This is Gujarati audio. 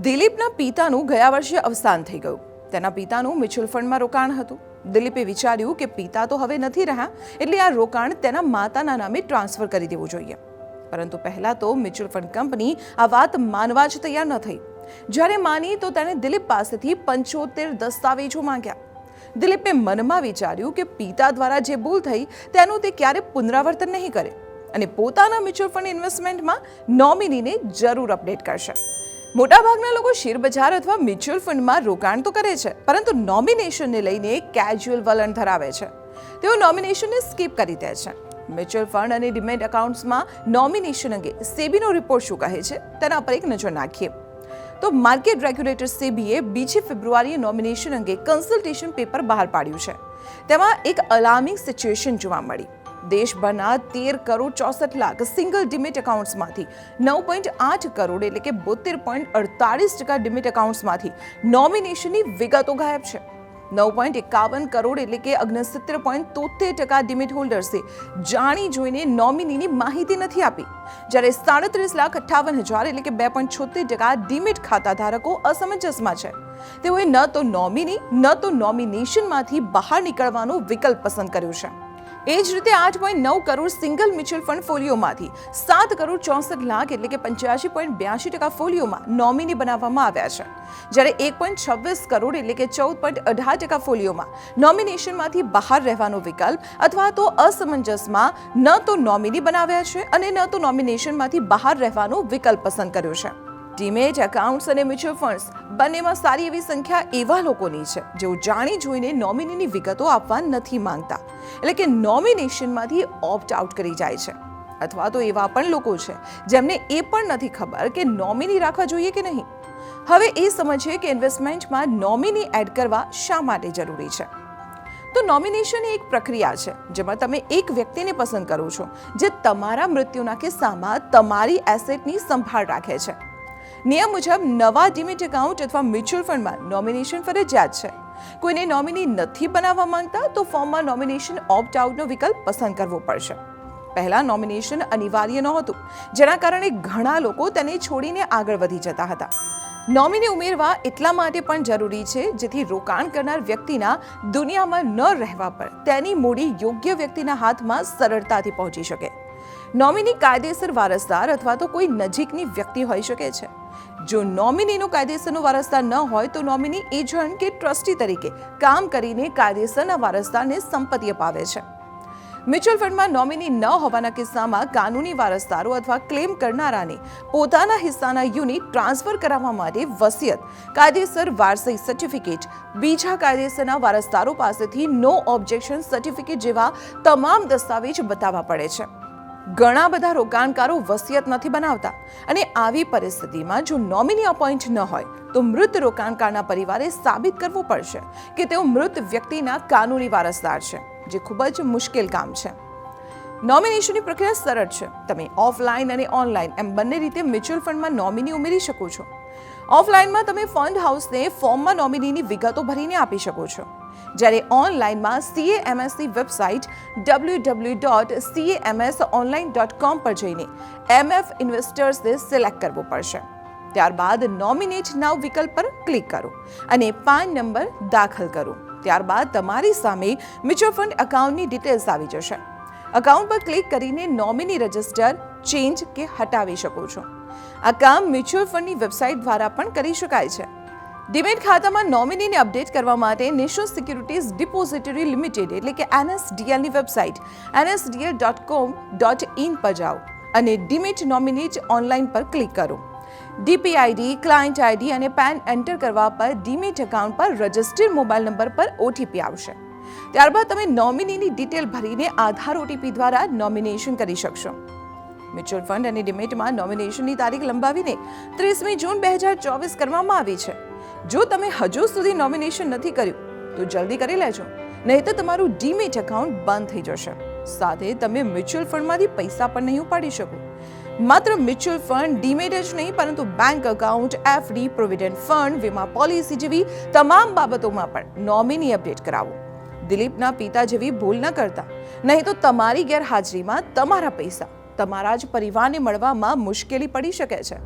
દિલીપના પિતાનું ગયા વર્ષે અવસાન થઈ ગયું. તેના પિતાનું મ્યુચ્યુઅલ ફંડમાં રોકાણ હતું. દિલીપે વિચાર્યું કે પિતા તો હવે નથી રહ્યા, એટલે આ રોકાણ તેના માતાના નામે ટ્રાન્સફર કરી દેવું જોઈએ. પરંતુ પહેલા તો મ્યુચ્યુઅલ ફંડ કંપની આ વાત માનવા જ તૈયાર ન થઈ. જ્યારે માની તો તેણે દિલીપ પાસેથી 75 દસ્તાવેજો માંગ્યા. દિલીપે મનમાં વિચાર્યું કે પિતા દ્વારા જે ભૂલ થઈ તેનું તે ક્યારે પુનરાવર્તન નહીં કરે અને પોતાના મ્યુચ્યુઅલ ફંડ ઇન્વેસ્ટમેન્ટમાં નોમિનીને જરૂર અપડેટ કરશે. મોટાભાગના લોકો શેરબજાર અથવા મ્યુચ્યુઅલ ફંડમાં રોકાણ તો કરે છે, પરંતુ નોમિનેશનને લઈને કેઝ્યુઅલ વલણ ધરાવે છે. તેઓ નોમિનેશનને સ્કીપ કરી દે છે. મ્યુચ્યુઅલ ફંડ અને ડીમેટ એકાઉન્ટ્સમાં નોમિનેશન અંગે સેબીનો રિપોર્ટ શું કહે છે તેના પર એક નજર નાખીએ તો માર્કેટ રેગ્યુલેટર સેબીએ 2 ફેબ્રુઆરીએ નોમિનેશન અંગે કન્સલ્ટેશન પેપર બહાર પાડ્યું છે. તેમાં એક અલાર્મિંગ સિચ્યુએશન જોવા મળી. દેશભરના 13,64,00,000 સિંગલ ડીમેટ એકાઉન્ટ્સમાંથી 9.8 કરોડ એટલે કે 72.48% ડીમેટ એકાઉન્ટ્સમાંથી નોમિનેશનની વિગતો ગાયબ છે. 9.51 કરોડ એટલે કે 69.73% ડીમેટ હોલ્ડર્સે જાણી જોઈને નોમિનીની માહિતી નથી આપી, જ્યારે 37,58,000 એટલે કે 2.76% ડીમેટ ખાતા ધારકો અસમંજસમાં છે. તેઓએ ન તો નોમિની ન તો નોમિનેશનમાંથી બહાર નીકળવાનો વિકલ્પ પસંદ કર્યો છે. એ જ રીતે 8.9 કરોડ સિંગલ મ્યુચ્યુઅલ ફંડ ફોલિયોમાંથી 7,64,00,000 એટલે કે 85.82% ફોલિયોમાં નોમિની બનાવવામાં આવ્યા છે, જ્યારે 1.26 કરોડ એટલે કે 14.18% ફોલિયોમાં નોમિનેશનમાંથી બહાર રહેવાનો વિકલ્પ અથવા તો અસમંજસમાં ન તો નોમિની બનાવ્યા છે અને ન તો નોમિનેશનમાંથી બહાર રહેવાનો વિકલ્પ પસંદ કર્યો છે. ડીમેટ એકાઉન્ટ્સ અને મ્યુચ્યુઅલ ફંડ્સ બંનેમાં સારી એવી સંખ્યા એવા લોકોની છે જેઓ જાણી જોઈને નોમિનીની વિગતો આપવા નથી માંગતા, એટલે કે નોમિનેશનમાંથી ઓપ્ટ આઉટ કરી જાય છે. અથવા તો એવા પણ લોકો છે જેમને એ પણ નથી ખબર કે નોમિની રાખવા જોઈએ કે નહીં. હવે એ સમજીએ કે ઇન્વેસ્ટમેન્ટમાં નોમિની એડ કરવા શા માટે જરૂરી છે. તો નોમિનેશન એ એક પ્રક્રિયા છે જેમાં તમે એક વ્યક્તિને પસંદ કરો છો જે તમારા મૃત્યુના કિસ્સામાં તમારી એસેટની સંભાળ રાખે છે. નિયમ મુજબ નવા ડીમેટ એકાઉન્ટ અથવા મ્યુચ્યુઅલ ફંડમાં નોમિનેશન ફરજિયાત છે. કોઈને નોમિની નથી બનાવવા માંગતા તો ફોર્મમાં નોમિનેશન ઓપ્ટ આઉટનો વિકલ્પ પસંદ કરવો પડશે. પહેલા નોમિનેશન અનિવાર્ય નહોતું, જેના કારણે ઘણા લોકો તેને છોડીને આગળ વધી જતા હતા. નોમિની ઉમેરવા એટલા માટે પણ જરૂરી છે જેથી રોકાણ કરનાર વ્યક્તિના દુનિયામાં ન રહેવા પર તેની મૂડી યોગ્ય વ્યક્તિના હાથમાં સરળતાથી પહોંચી શકે. નોમિની કાયદેસર વારસદાર અથવા તો કોઈ નજીકની વ્યક્તિ હોઈ શકે છે. જો નોમિનીનો કાયદેસરનો વારસદાર ન હોય તો નોમિની એજન્ટ કે ટ્રસ્ટી તરીકે કામ કરીને કાયદેસરના વારસદારને સંપત્તિ અપાવે છે. મ્યુચ્યુઅલ ફંડમાં નોમિની ન હોવાના કિસ્સામાં કાનૂની વારસદારો અથવા ક્લેમ કરનારાને પોતાના હિસ્સાના યુનિટ ટ્રાન્સફર કરાવવા માટે વસિયત, કાયદેસર વારસાઈ સર્ટિફિકેટ, બીજા કાયદેસરના વારસદારો પાસેથી નો ઓબ્જેક્શન સર્ટિફિકેટ જેવા તમામ દસ્તાવેજ બતાવવા પડે છે. ઘણા બધા રોકાણકારો વસિયત નથી બનાવતા અને આવી પરિસ્થિતિમાં જો નોમિની અપોઇન્ટ ન હોય તો મૃત રોકાણકારના પરિવારે સાબિત કરવું પડશે કે તેઓ મૃત વ્યક્તિના કાનૂની વારસદાર છે, જે ખૂબ જ મુશ્કેલ કામ છે. નોમિનેશનની પ્રક્રિયા સરળ છે. તમે ઓફલાઈન અને ઓનલાઈન એમ બંને રીતે મ્યુચ્યુઅલ ફંડમાં નોમિની ઉમેરી શકો છો. ઓફલાઈનમાં તમે ફંડ હાઉસને ફોર્મમાં નોમિનીની વિગતો ભરીને આપી શકો છો, જ્યારે ઓનલાઈનમાં CAMSની વેબસાઇટ www.camsonline.com પર જઈને MF ઇન્વેસ્ટર્સને સિલેક્ટ કરવો પડશે. ત્યારબાદ નોમિનેટ નાઉ વિકલ્પ પર ક્લિક કરો અને પાન નંબર દાખલ કરો. ત્યારબાદ તમારી સામે મ્યુચ્યુઅલ ફંડ એકાઉન્ટની ડિટેલ્સ આવી જશે. એકાઉન્ટ પર ક્લિક કરીને નોમિની રજિસ્ટર, ચેન્જ કે હટાવી શકો છો. આ કામ મ્યુચ્યુઅલ ફંડની વેબસાઇટ દ્વારા પણ કરી શકાય છે. ડીમેટ ખાતામાં નોમિનીને અપડેટ કરવા માટે નેશનલ સિક્યુરિટીઝ ડિપોઝિટરી લિમિટેડ એટલે કે NSDLની વેબસાઇટ nsdl.com.in પર જાઓ અને ડીમેટ નોમિનેટ ઓનલાઈન પર ક્લિક કરો. DPID, ક્લાયન્ટ આઈડી અને પેન એન્ટર કરવા પર ડીમેટ એકાઉન્ટ પર રજિસ્ટર્ડ મોબાઈલ નંબર પર OTP આવશે. ત્યારબાદ તમે નોમિનીની ડિટેલ ભરીને આધાર OTP દ્વારા નોમિનેશન કરી શકશો. મ્યુચ્યુઅલ ફંડ અને ડીમેટમાં નોમિનેશનની તારીખ લંબાવીને 30 જૂન 2024 કરવામાં આવી છે. જો તમે હજુ સુધી નોમિનેશન નથી કર્યું તો જલ્દી કરી લેજો, નહીં તો તમારું ડીમેટ એકાઉન્ટ બંધ થઈ જશે. સાથે તમે મ્યુચ્યુઅલ ફંડમાંથી પૈસા પણ નહીં ઉપાડી શકો. માત્ર મ્યુચ્યુઅલ ફંડ, ડીમેટ જ નહીં પરંતુ bank account, FD, provident fund, વીમા પોલિસી જેવી તમામ બાબતોમાં પણ નોમિની અપડેટ કરાવો. દિલીપના પિતા જેવી ભૂલ ન કરતા, નહીં તો તમારી ગેરહાજરીમાં તમારા પૈસા તમારા જ પરિવારને મળવામાં મુશ્કેલી પડી શકે છે.